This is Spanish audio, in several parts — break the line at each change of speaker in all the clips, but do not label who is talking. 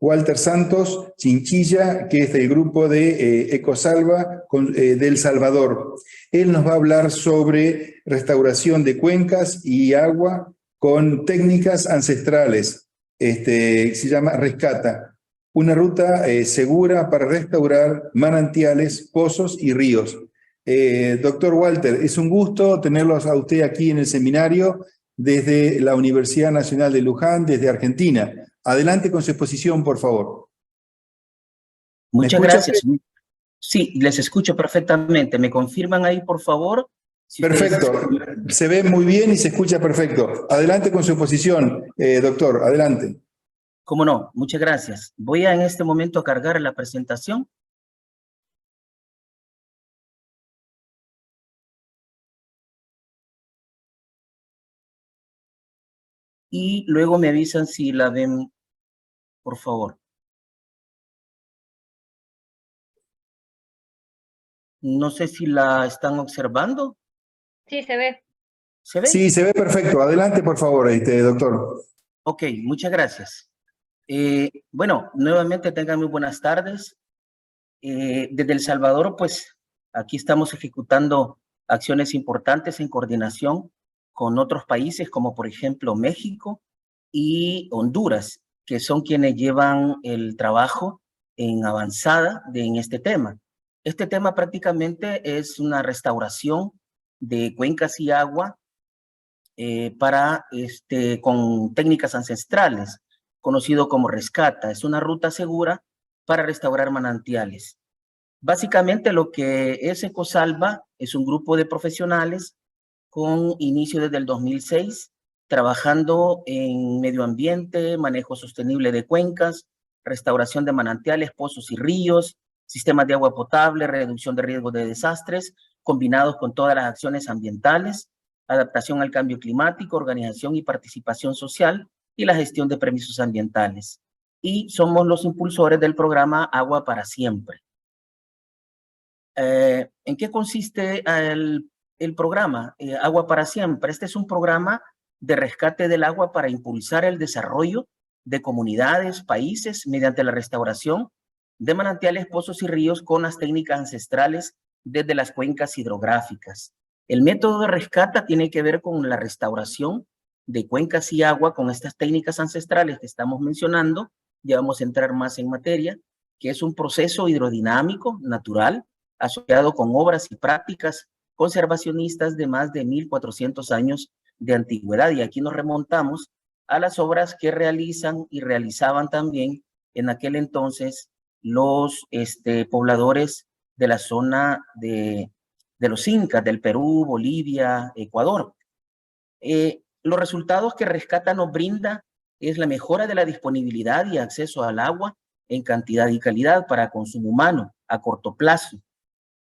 Walter Santos Chinchilla, que es del grupo de Ecosalva de El Salvador. Él nos va a hablar sobre restauración de cuencas y agua con técnicas ancestrales. Se llama Rescata, una ruta segura para restaurar manantiales, pozos y ríos. Doctor Walter, es un gusto tenerlos a usted aquí en el seminario desde la Universidad Nacional de Luján, desde Argentina. Adelante con su exposición, por favor.
Muchas gracias. Sí, les escucho perfectamente. ¿Me confirman ahí, por favor? Si
perfecto. Se ve muy bien y se escucha perfecto. Adelante con su exposición, doctor. Adelante.
Cómo no. Muchas gracias. Voy en este momento a cargar la presentación. Y luego me avisan si la ven, por favor. No sé si la están observando.
Sí, se ve.
¿Se ve?
Sí, se ve perfecto. Adelante, por favor, doctor.
Ok, muchas gracias. Bueno, nuevamente tengan muy buenas tardes. Desde El Salvador, pues, aquí estamos ejecutando acciones importantes en coordinación con otros países, como por ejemplo México y Honduras, que son quienes llevan el trabajo en avanzada en este tema. Este tema prácticamente es una restauración de cuencas y agua con técnicas ancestrales, conocido como Rescata. Es una ruta segura para restaurar manantiales. Básicamente lo que es Ecosalva es un grupo de profesionales con inicio desde el 2006, trabajando en medio ambiente, manejo sostenible de cuencas, restauración de manantiales, pozos y ríos, sistemas de agua potable, reducción de riesgos de desastres, combinados con todas las acciones ambientales, adaptación al cambio climático, organización y participación social y la gestión de permisos ambientales. Y somos los impulsores del programa Agua para Siempre. ¿En qué consiste el programa Agua para Siempre? Este es un programa de rescate del agua para impulsar el desarrollo de comunidades, países, mediante la restauración de manantiales, pozos y ríos con las técnicas ancestrales desde las cuencas hidrográficas. El método de rescate tiene que ver con la restauración de cuencas y agua con estas técnicas ancestrales que estamos mencionando. Ya vamos a entrar más en materia, que es un proceso hidrodinámico, natural, asociado con obras y prácticas conservacionistas de más de 1400 años de antigüedad. Y aquí nos remontamos a las obras que realizan y realizaban también en aquel entonces los pobladores de la zona de los incas, del Perú, Bolivia, Ecuador. Los resultados que Rescata nos brinda es la mejora de la disponibilidad y acceso al agua en cantidad y calidad para consumo humano a corto plazo,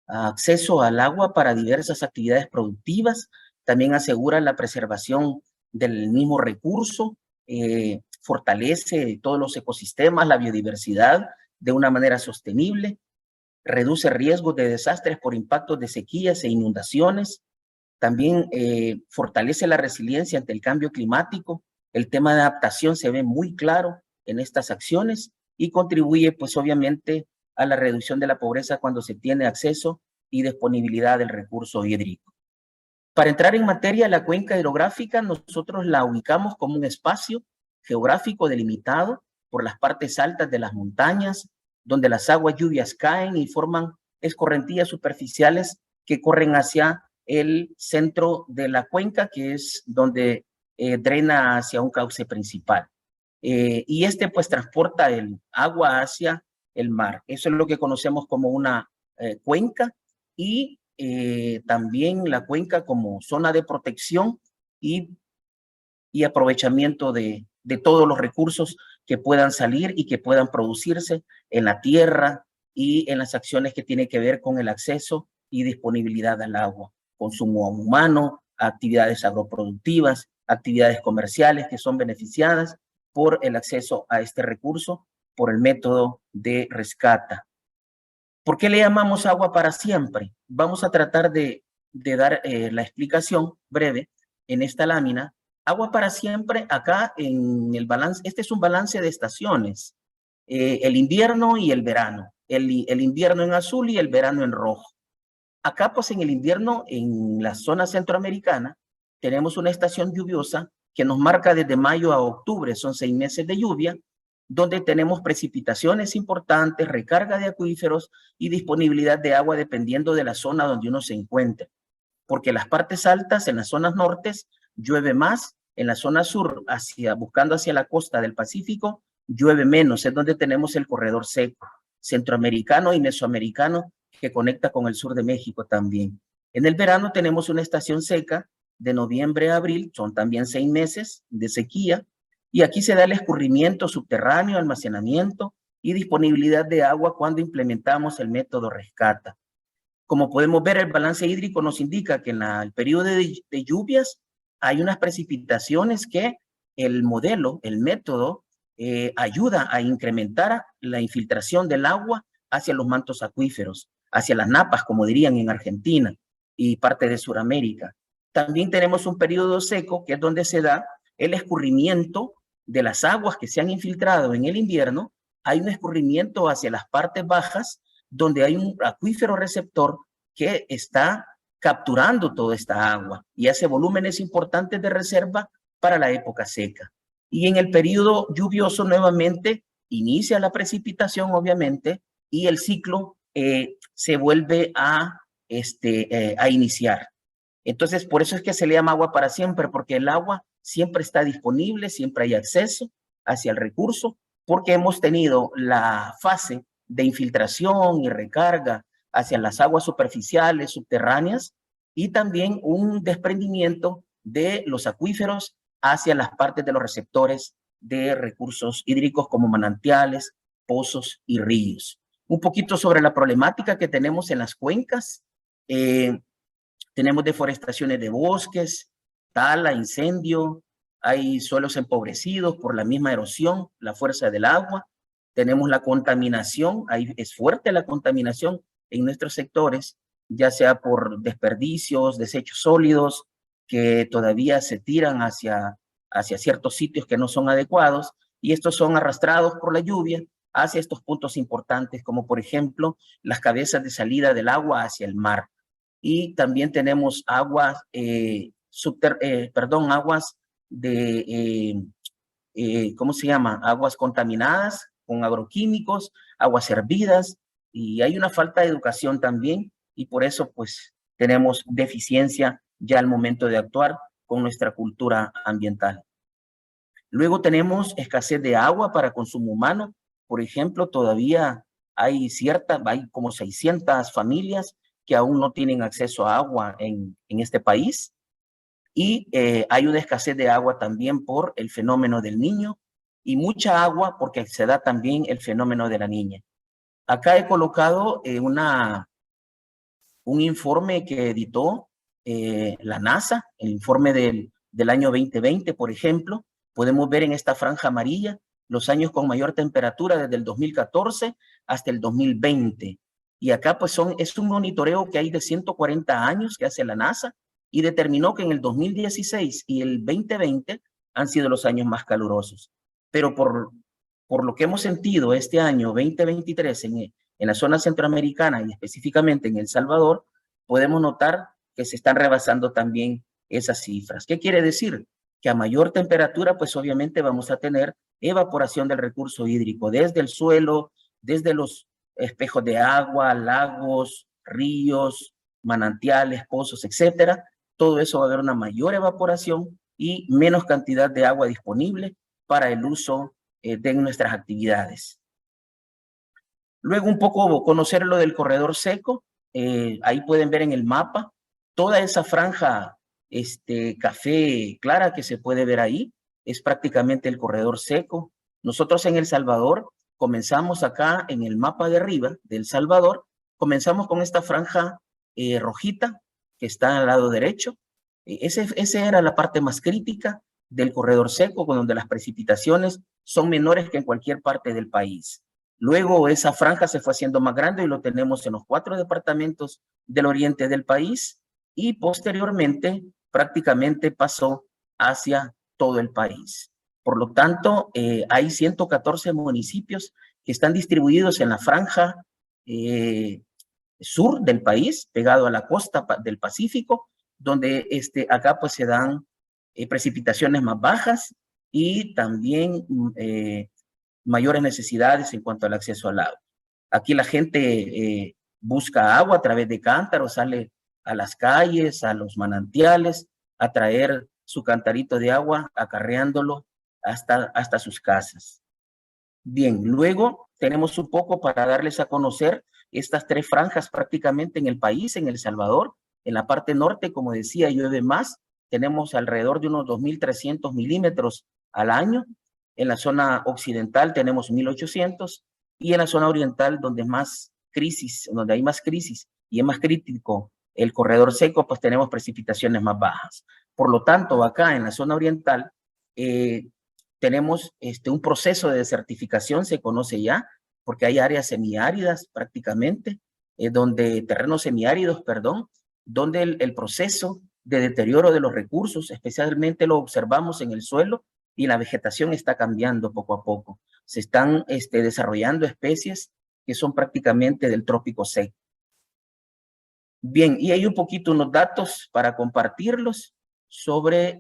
acceso al agua para diversas actividades productivas, también asegura la preservación del mismo recurso, fortalece todos los ecosistemas, la biodiversidad de una manera sostenible, reduce riesgos de desastres por impactos de sequías e inundaciones, también fortalece la resiliencia ante el cambio climático. El tema de adaptación se ve muy claro en estas acciones y contribuye, pues obviamente, a la reducción de la pobreza cuando se tiene acceso y disponibilidad del recurso hídrico. Para entrar en materia, la cuenca hidrográfica nosotros la ubicamos como un espacio geográfico delimitado por las partes altas de las montañas, donde las aguas lluvias caen y forman escorrentías superficiales que corren hacia el centro de la cuenca, que es donde drena hacia un cauce principal. Y pues transporta el agua hacia el mar. Eso es lo que conocemos como una cuenca, y también la cuenca como zona de protección y aprovechamiento de todos los recursos que puedan salir y que puedan producirse en la tierra y en las acciones que tienen que ver con el acceso y disponibilidad al agua, consumo humano, actividades agroproductivas, actividades comerciales que son beneficiadas por el acceso a este recurso por el método de Rescata. ¿Por qué le llamamos agua para siempre? Vamos a tratar de dar la explicación breve en esta lámina. Agua para siempre, acá en el balance, este es un balance de estaciones. el invierno y el verano. El invierno en azul y el verano en rojo. Acá, pues en el invierno, en la zona centroamericana, tenemos una estación lluviosa que nos marca desde mayo a octubre, son 6 meses de lluvia, donde tenemos precipitaciones importantes, recarga de acuíferos y disponibilidad de agua dependiendo de la zona donde uno se encuentre. Porque las partes altas, en las zonas nortes, llueve más, en la zona sur, buscando hacia la costa del Pacífico, llueve menos, es donde tenemos el corredor seco, centroamericano y mesoamericano, que conecta con el sur de México también. En el verano tenemos una estación seca de noviembre a abril, son también 6 meses de sequía, y aquí se da el escurrimiento subterráneo, almacenamiento y disponibilidad de agua cuando implementamos el método rescata. Como podemos ver, el balance hídrico nos indica que en el periodo de lluvias hay unas precipitaciones que el modelo, el método, ayuda a incrementar la infiltración del agua hacia los mantos acuíferos, hacia las napas, como dirían en Argentina y parte de Sudamérica. También tenemos un periodo seco, que es donde se da el escurrimiento de las aguas que se han infiltrado en el invierno. Hay un escurrimiento hacia las partes bajas, donde hay un acuífero receptor que está capturando toda esta agua y hace volúmenes importantes de reserva para la época seca. Y en el periodo lluvioso nuevamente inicia la precipitación, obviamente, y el ciclo se vuelve a iniciar. Entonces, por eso es que se le llama agua para siempre, porque el agua siempre está disponible, siempre hay acceso hacia el recurso, porque hemos tenido la fase de infiltración y recarga hacia las aguas superficiales, subterráneas, y también un desprendimiento de los acuíferos hacia las partes de los receptores de recursos hídricos como manantiales, pozos y ríos. Un poquito sobre la problemática que tenemos en las cuencas. Tenemos deforestaciones de bosques, tala, incendio, hay suelos empobrecidos por la misma erosión, la fuerza del agua. Tenemos la contaminación, es fuerte la contaminación en nuestros sectores, ya sea por desperdicios, desechos sólidos que todavía se tiran hacia ciertos sitios que no son adecuados, y estos son arrastrados por la lluvia hacia estos puntos importantes, como por ejemplo las cabezas de salida del agua hacia el mar. Y también tenemos aguas, aguas de, ¿cómo se llama? Aguas contaminadas con agroquímicos, aguas hervidas, y hay una falta de educación también, y por eso pues tenemos deficiencia ya al momento de actuar con nuestra cultura ambiental. Luego tenemos escasez de agua para consumo humano. Por ejemplo, todavía hay como 600 familias que aún no tienen acceso a agua en este país. Y hay una escasez de agua también por el fenómeno del niño, y mucha agua porque se da también el fenómeno de la niña. Acá he colocado un informe que editó la NASA, el informe del año 2020, por ejemplo. Podemos ver en esta franja amarilla los años con mayor temperatura desde el 2014 hasta el 2020. Y acá pues es un monitoreo que hay de 140 años que hace la NASA, y determinó que en el 2016 y el 2020 han sido los años más calurosos. Pero por lo que hemos sentido este año 2023 en la zona centroamericana y específicamente en El Salvador, podemos notar que se están rebasando también esas cifras. ¿Qué quiere decir? Que a mayor temperatura, pues obviamente vamos a tener evaporación del recurso hídrico desde el suelo, desde los espejos de agua, lagos, ríos, manantiales, pozos, etcétera. Todo eso va a haber una mayor evaporación y menos cantidad de agua disponible para el uso de nuestras actividades. Luego un poco conocer lo del corredor seco. Ahí pueden ver en el mapa toda esa franja café clara que se puede ver ahí. Es prácticamente el corredor seco. Nosotros en El Salvador comenzamos acá en el mapa de arriba de El Salvador, comenzamos con esta franja rojita que está al lado derecho. Esa era la parte más crítica del corredor seco, donde las precipitaciones son menores que en cualquier parte del país. Luego esa franja se fue haciendo más grande y lo tenemos en los 4 departamentos del oriente del país, y posteriormente prácticamente pasó hacia todo el país. Por lo tanto, hay 114 municipios que están distribuidos en la franja sur del país, pegado a la costa del Pacífico, donde acá pues se dan precipitaciones más bajas y también mayores necesidades en cuanto al acceso al agua. Aquí la gente busca agua a través de cántaros, sale a las calles, a los manantiales, a traer su cantarito de agua, acarreándolo hasta sus casas. Bien, luego tenemos un poco para darles a conocer estas tres franjas prácticamente en el país, en El Salvador. En la parte norte, como decía, llueve más. Tenemos alrededor de unos 2.300 milímetros al año. En la zona occidental tenemos 1.800 y en la zona oriental, donde hay más crisis y es más crítico el corredor seco, pues tenemos precipitaciones más bajas. Por lo tanto, acá en la zona oriental tenemos un proceso de desertificación, se conoce ya, porque hay áreas semiáridas prácticamente, terrenos semiáridos, perdón, donde el proceso de deterioro de los recursos, especialmente lo observamos en el suelo, y la vegetación está cambiando poco a poco. Se están desarrollando especies que son prácticamente del trópico seco. Bien, y hay un poquito unos datos para compartirlos sobre,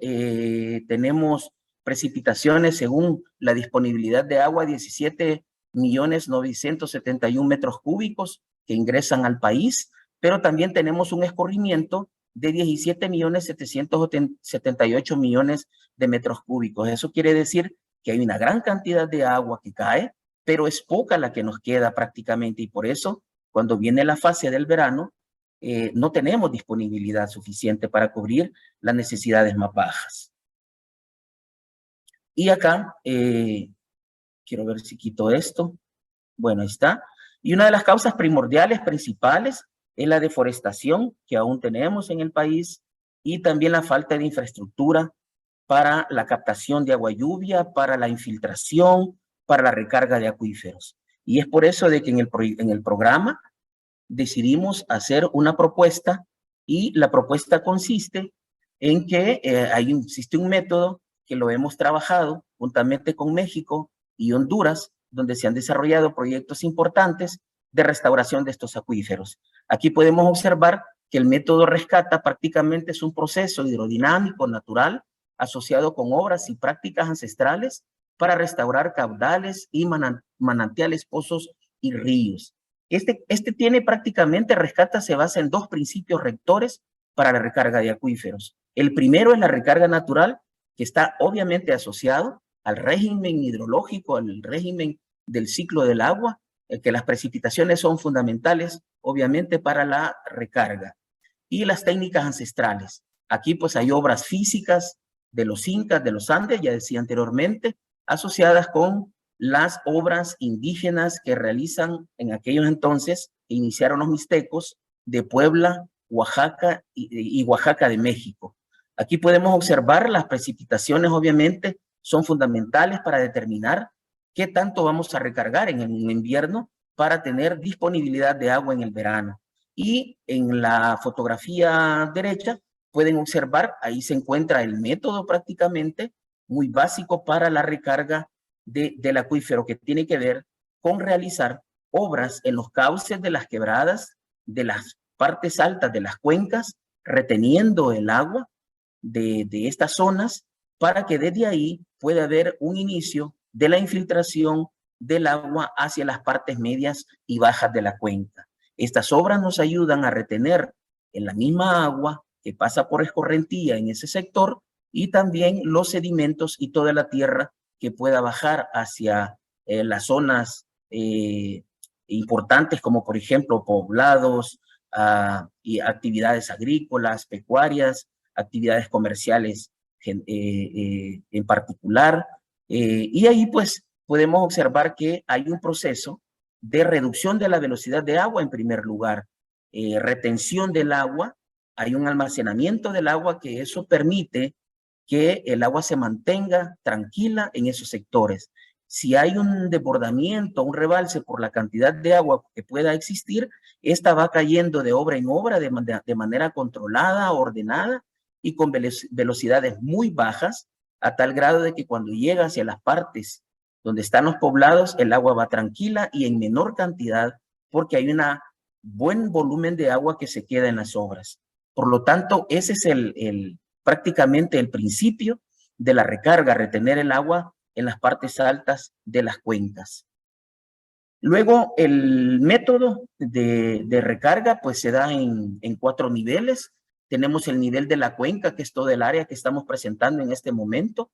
tenemos precipitaciones según la disponibilidad de agua, 17.971.000 metros cúbicos que ingresan al país, pero también tenemos un escurrimiento de 17.778.000.000 de metros cúbicos. Eso quiere decir que hay una gran cantidad de agua que cae, pero es poca la que nos queda prácticamente, y por eso cuando viene la fase del verano, no tenemos disponibilidad suficiente para cubrir las necesidades más bajas. Y acá, quiero ver si quito esto. Bueno, ahí está. Y una de las causas primordiales, principales, es la deforestación que aún tenemos en el país y también la falta de infraestructura para la captación de agua lluvia, para la infiltración, para la recarga de acuíferos. Y es por eso de que en el programa decidimos hacer una propuesta, y la propuesta consiste en que existe un método que lo hemos trabajado juntamente con México y Honduras, donde se han desarrollado proyectos importantes de restauración de estos acuíferos. Aquí podemos observar que el método Rescata prácticamente es un proceso hidrodinámico natural asociado con obras y prácticas ancestrales para restaurar caudales y manantiales, pozos y ríos. Tiene prácticamente, Rescata se basa en dos principios rectores para la recarga de acuíferos. El primero es la recarga natural, que está obviamente asociado al régimen hidrológico, al régimen del ciclo del agua, que las precipitaciones son fundamentales, obviamente, para la recarga. Y las técnicas ancestrales. Aquí pues hay obras físicas de los incas, de los Andes, ya decía anteriormente, asociadas con las obras indígenas que realizan en aquellos entonces, que iniciaron los mixtecos de Puebla, Oaxaca y Oaxaca de México. Aquí podemos observar las precipitaciones, obviamente, son fundamentales para determinar qué tanto vamos a recargar en el invierno para tener disponibilidad de agua en el verano. Y en la fotografía derecha pueden observar, ahí se encuentra el método prácticamente muy básico para la recarga del acuífero, que tiene que ver con realizar obras en los cauces de las quebradas, de las partes altas de las cuencas, reteniendo el agua de estas zonas, para que desde ahí pueda haber un inicio de la infiltración del agua hacia las partes medias y bajas de la cuenca. Estas obras nos ayudan a retener en la misma agua que pasa por escorrentía en ese sector, y también los sedimentos y toda la tierra que pueda bajar hacia las zonas importantes, como por ejemplo poblados y actividades agrícolas, pecuarias, actividades comerciales en particular. Y ahí pues podemos observar que hay un proceso de reducción de la velocidad de agua en primer lugar, retención del agua, hay un almacenamiento del agua, que eso permite que el agua se mantenga tranquila en esos sectores. Si hay un desbordamiento, un rebalse por la cantidad de agua que pueda existir, esta va cayendo de obra en obra de manera controlada, ordenada y con velocidades muy bajas, a tal grado de que cuando llega hacia las partes donde están los poblados, el agua va tranquila y en menor cantidad porque hay un buen volumen de agua que se queda en las obras. Por lo tanto, ese es prácticamente el principio de la recarga, retener el agua en las partes altas de las cuencas. Luego, el método de recarga pues se da en 4 niveles. Tenemos el nivel de la cuenca, que es todo el área que estamos presentando en este momento.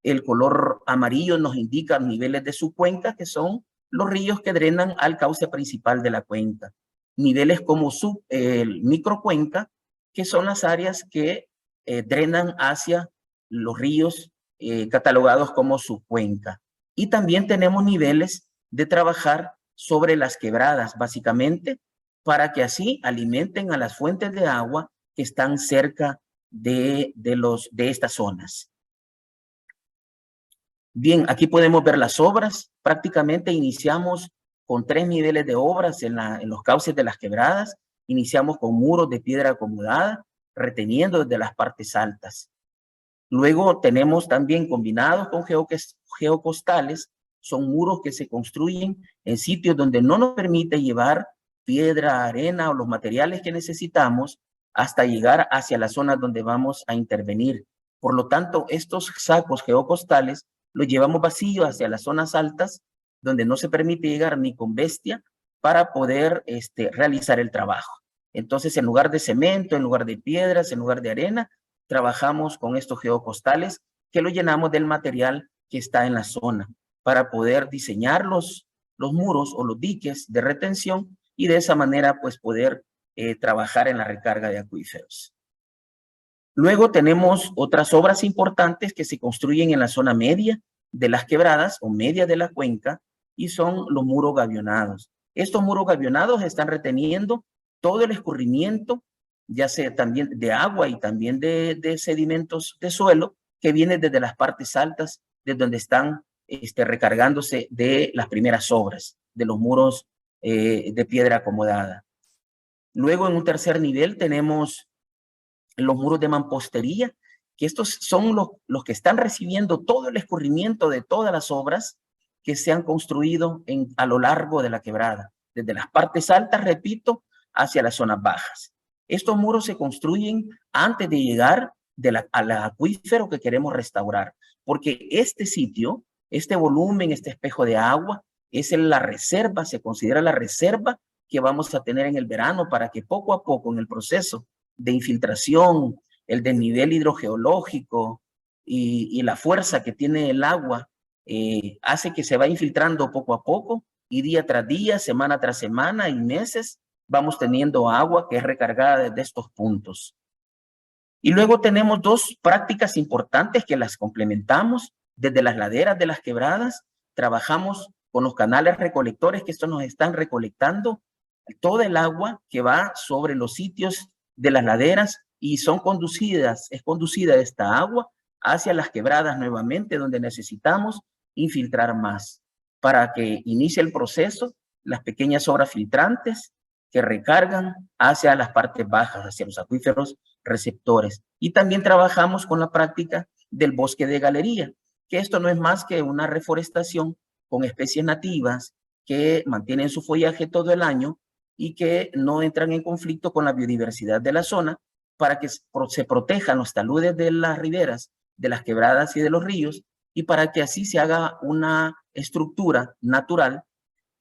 El color amarillo nos indica niveles de su cuenca, que son los ríos que drenan al cauce principal de la cuenca. Niveles como el microcuenca, que son las áreas que drenan hacia los ríos catalogados como subcuenca. Y también tenemos niveles de trabajar sobre las quebradas, básicamente, para que así alimenten a las fuentes de agua que están cerca de estas zonas. Bien, aquí podemos ver las obras. Prácticamente iniciamos con 3 niveles de obras en los cauces de las quebradas. Iniciamos con muros de piedra acomodada, reteniendo desde las partes altas. Luego tenemos también combinados con geocostales, son muros que se construyen en sitios donde no nos permite llevar piedra, arena o los materiales que necesitamos hasta llegar hacia las zonas donde vamos a intervenir. Por lo tanto, estos sacos geocostales los llevamos vacíos hacia las zonas altas donde no se permite llegar ni con bestia para poder realizar el trabajo. Entonces, en lugar de cemento, en lugar de piedras, en lugar de arena, trabajamos con estos geocostales que lo llenamos del material que está en la zona para poder diseñar los muros o los diques de retención y de esa manera pues poder trabajar en la recarga de acuíferos. Luego tenemos otras obras importantes que se construyen en la zona media de las quebradas o media de la cuenca y son los muros gavionados. Estos muros gavionados están reteniendo todo el escurrimiento, ya sea también de agua y también de sedimentos de suelo que vienen desde las partes altas, de donde están recargándose de las primeras obras, de los muros de piedra acomodada. Luego, en un tercer nivel, tenemos los muros de mampostería, que estos son los que están recibiendo todo el escurrimiento de todas las obras que se han construido a lo largo de la quebrada, desde las partes altas, repito, hacia las zonas bajas. Estos muros se construyen antes de llegar al acuífero que queremos restaurar, porque este sitio, este volumen, este espejo de agua, es la reserva, se considera la reserva que vamos a tener en el verano para que poco a poco en el proceso de infiltración, el desnivel hidrogeológico y la fuerza que tiene el agua hace que se va infiltrando poco a poco y día tras día, semana tras semana y meses, vamos teniendo agua que es recargada desde estos puntos. Y luego tenemos 2 prácticas importantes que las complementamos. Desde las laderas de las quebradas, trabajamos con los canales recolectores, que estos nos están recolectando toda el agua que va sobre los sitios de las laderas y es conducida esta agua hacia las quebradas nuevamente, donde necesitamos infiltrar más para que inicie el proceso, las pequeñas obras filtrantes que recargan hacia las partes bajas, hacia los acuíferos receptores. Y también trabajamos con la práctica del bosque de galería, que esto no es más que una reforestación con especies nativas que mantienen su follaje todo el año y que no entran en conflicto con la biodiversidad de la zona para que se protejan los taludes de las riberas, de las quebradas y de los ríos y para que así se haga una estructura natural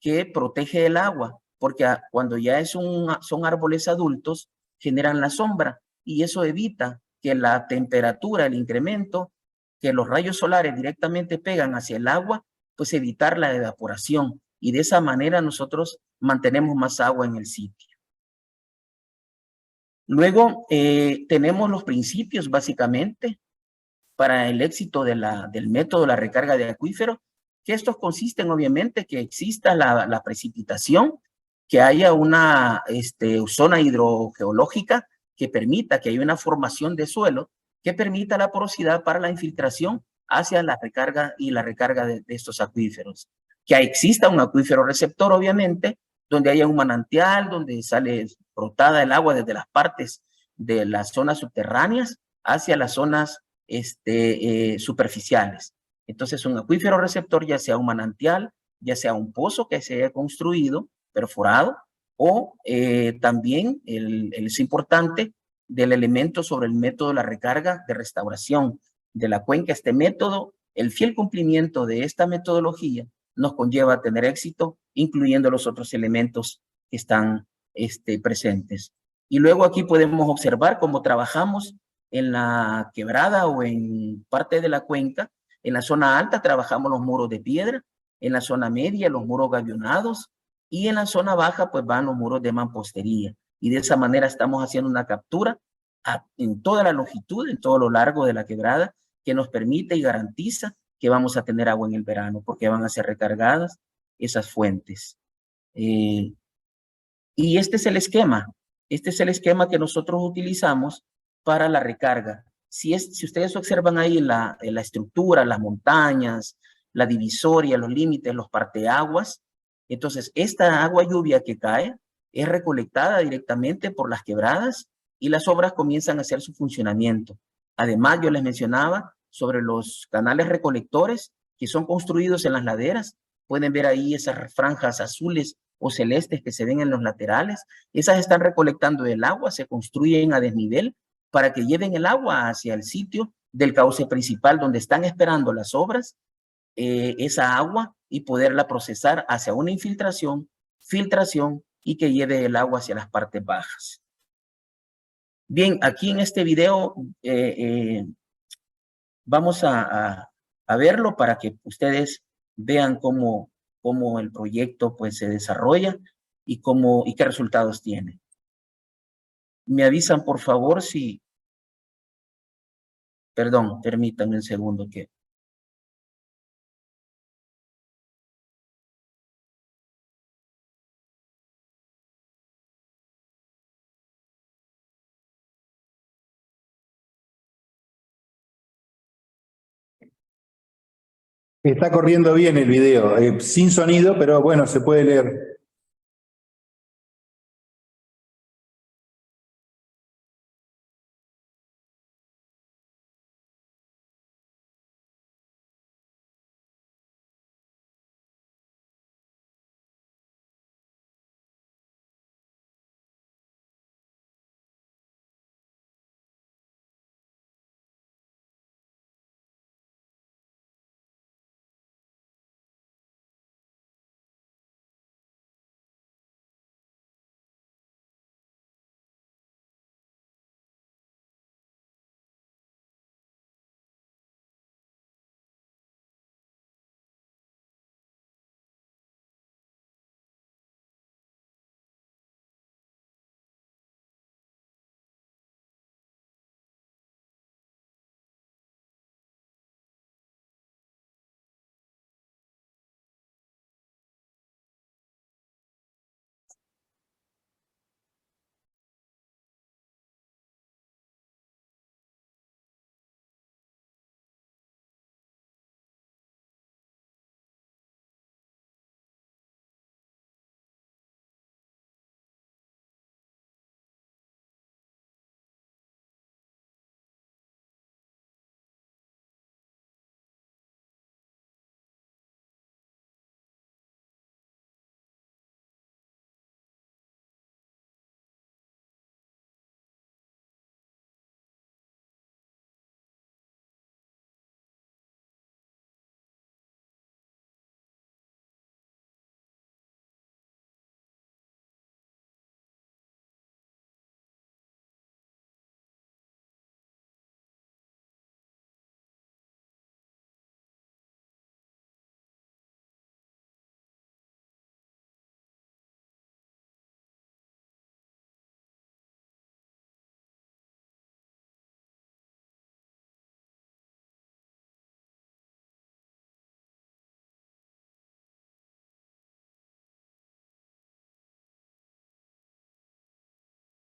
que protege el agua, porque cuando ya son árboles adultos generan la sombra y eso evita que la temperatura, el incremento, que los rayos solares directamente pegan hacia el agua, pues evitar la evaporación y de esa manera nosotros mantenemos más agua en el sitio. Luego tenemos los principios básicamente para el éxito del método de la recarga de acuífero, que estos consisten obviamente que exista la precipitación, que haya una zona hidrogeológica que permita que haya una formación de suelo que permita la porosidad para la infiltración hacia la recarga y la recarga de estos acuíferos. Que exista un acuífero receptor, obviamente, donde haya un manantial, donde sale brotada el agua desde las partes de las zonas subterráneas hacia las zonas superficiales. Entonces, un acuífero receptor, ya sea un manantial, ya sea un pozo que se haya construido, perforado, o también es importante del elemento sobre el método de la recarga de restauración de la cuenca. Este método, el fiel cumplimiento de esta metodología nos conlleva a tener éxito, incluyendo los otros elementos que están presentes. Y luego aquí podemos observar cómo trabajamos en la quebrada o en parte de la cuenca. En la zona alta trabajamos los muros de piedra, en la zona media los muros gavionados, y en la zona baja pues van los muros de mampostería. Y de esa manera estamos haciendo una captura en toda la longitud, en todo lo largo de la quebrada, que nos permite y garantiza que vamos a tener agua en el verano, porque van a ser recargadas esas fuentes. Y este es el esquema que nosotros utilizamos para la recarga. Si ustedes observan ahí en la estructura, las montañas, la divisoria, los límites, los parteaguas, entonces esta agua lluvia que cae es recolectada directamente por las quebradas y las obras comienzan a hacer su funcionamiento. Además, yo les mencionaba sobre los canales recolectores que son construidos en las laderas. Pueden ver ahí esas franjas azules o celestes que se ven en los laterales. Esas están recolectando el agua, se construyen a desnivel para que lleven el agua hacia el sitio del cauce principal donde están esperando las obras, esa agua, y poderla procesar hacia una infiltración, filtración, y que lleve el agua hacia las partes bajas. Bien, aquí en este video vamos a verlo para que ustedes vean cómo el proyecto pues se desarrolla y qué resultados tiene. Me avisan por favor si... Perdón, permítanme un segundo que...
Está corriendo bien el video, sin sonido, pero bueno, se puede leer.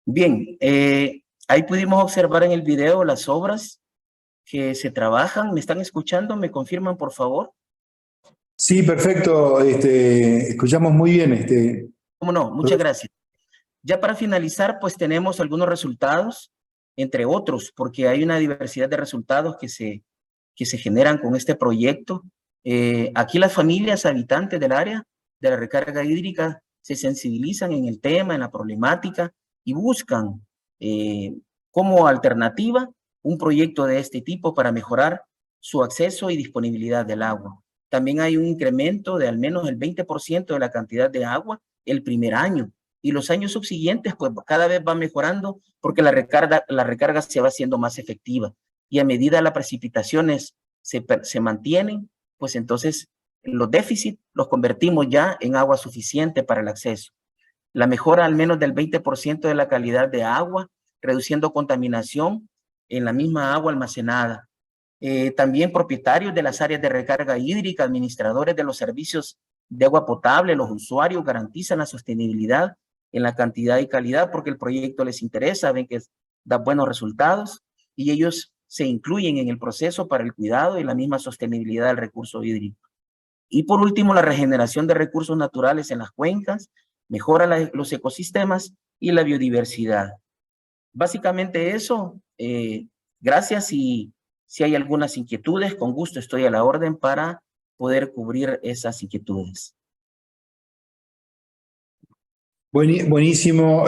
Bien, ahí pudimos observar en el video las obras que se trabajan. ¿Me están escuchando? ¿Me confirman, por favor?
Sí, perfecto. Escuchamos muy bien.
¿Cómo no? Muchas gracias. Ya para finalizar, pues tenemos algunos resultados entre otros, porque hay una diversidad de resultados que se generan con este proyecto. Aquí las familias habitantes del área de la recarga hídrica se sensibilizan en el tema, en la problemática, y buscan como alternativa un proyecto de este tipo para mejorar su acceso y disponibilidad del agua. También hay un incremento de al menos el 20% de la cantidad de agua el primer año, y los años subsiguientes pues cada vez va mejorando porque la recarga se va haciendo más efectiva, y a medida las precipitaciones se mantienen, pues entonces los déficits los convertimos ya en agua suficiente para el acceso. La mejora al menos del 20% de la calidad de agua, reduciendo contaminación en la misma agua almacenada. También propietarios de las áreas de recarga hídrica, administradores de los servicios de agua potable, los usuarios garantizan la sostenibilidad en la cantidad y calidad porque el proyecto les interesa, ven que da buenos resultados y ellos se incluyen en el proceso para el cuidado y la misma sostenibilidad del recurso hídrico. Y por último, la regeneración de recursos naturales en las cuencas, mejora los ecosistemas y la biodiversidad. Básicamente eso, gracias, y si hay algunas inquietudes, con gusto estoy a la orden para poder cubrir esas inquietudes.
Buenísimo,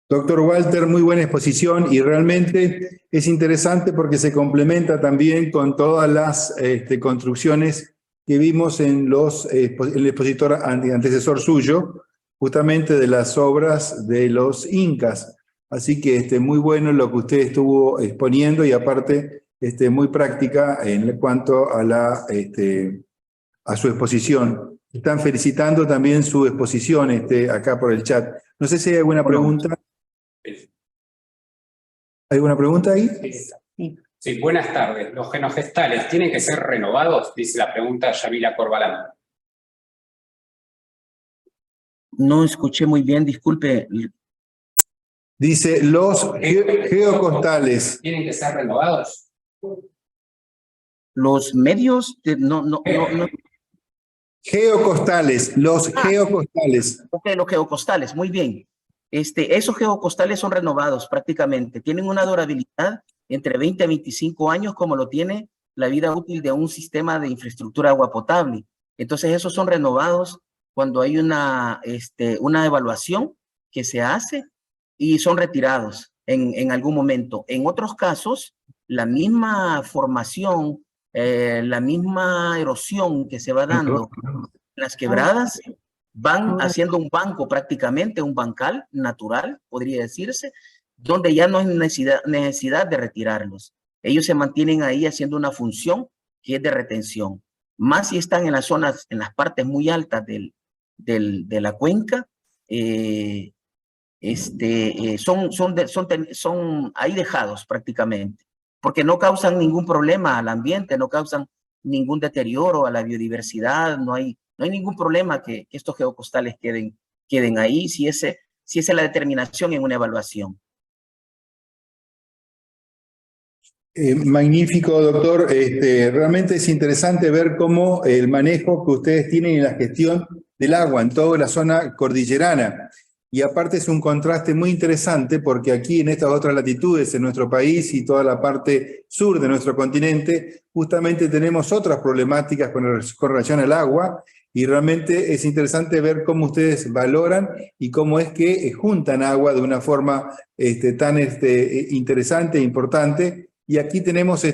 doctor Walter, muy buena exposición y realmente es interesante porque se complementa también con todas las construcciones que vimos en el expositor antecesor suyo, justamente de las obras de los incas. Así que muy bueno lo que usted estuvo exponiendo y aparte muy práctica en cuanto a, a su exposición. Están felicitando también su exposición acá por el chat. No sé si hay alguna pregunta. ¿Hay alguna pregunta ahí?
Sí, buenas tardes. ¿Los genogestales tienen que ser renovados? Dice la pregunta Yamila Corbalán.
No escuché muy bien, disculpe.
Dice, los geocostales.
¿Tienen que ser renovados?
Los medios, no.
Geocostales, los geocostales.
Ok, los geocostales, muy bien. Esos geocostales son renovados prácticamente. Tienen una durabilidad entre 20 a 25 años, como lo tiene la vida útil de un sistema de infraestructura agua potable. Entonces, esos son renovados cuando hay una evaluación que se hace y son retirados en algún momento. En otros casos, la misma formación, la misma erosión que se va dando en las quebradas, van haciendo un banco prácticamente, un bancal natural, podría decirse, donde ya no hay necesidad de retirarlos. Ellos se mantienen ahí haciendo una función que es de retención. Más si están en las zonas, en las partes muy altas de la cuenca, son ahí dejados prácticamente, porque no causan ningún problema al ambiente, no causan ningún deterioro a la biodiversidad, no hay ningún problema que estos geocostales queden ahí, si esa es la determinación en una evaluación.
Magnífico, doctor. Realmente es interesante ver cómo el manejo que ustedes tienen en la gestión del agua en toda la zona cordillerana. Y aparte es un contraste muy interesante porque aquí en estas otras latitudes, en nuestro país y toda la parte sur de nuestro continente, justamente tenemos otras problemáticas con relación al agua, y realmente es interesante ver cómo ustedes valoran y cómo es que juntan agua de una forma tan interesante e importante. Y aquí tenemos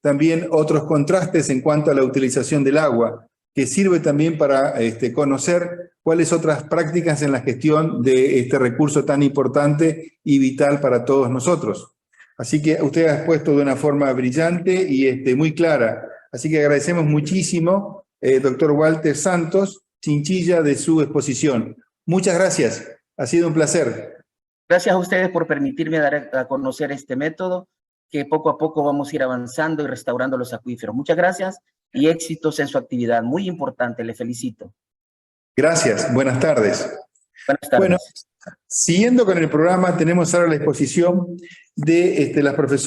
también otros contrastes en cuanto a la utilización del agua, que sirve también para conocer cuáles otras prácticas en la gestión de este recurso tan importante y vital para todos nosotros. Así que usted ha expuesto de una forma brillante y muy clara. Así que agradecemos muchísimo, doctor Walter Santos Chinchilla, de su exposición. Muchas gracias. Ha sido un placer.
Gracias a ustedes por permitirme dar a conocer este método, que poco a poco vamos a ir avanzando y restaurando los acuíferos. Muchas gracias y éxitos en su actividad. Muy importante, le felicito.
Gracias, buenas tardes.
Buenas tardes.
Bueno, siguiendo con el programa, tenemos ahora la exposición de las profesoras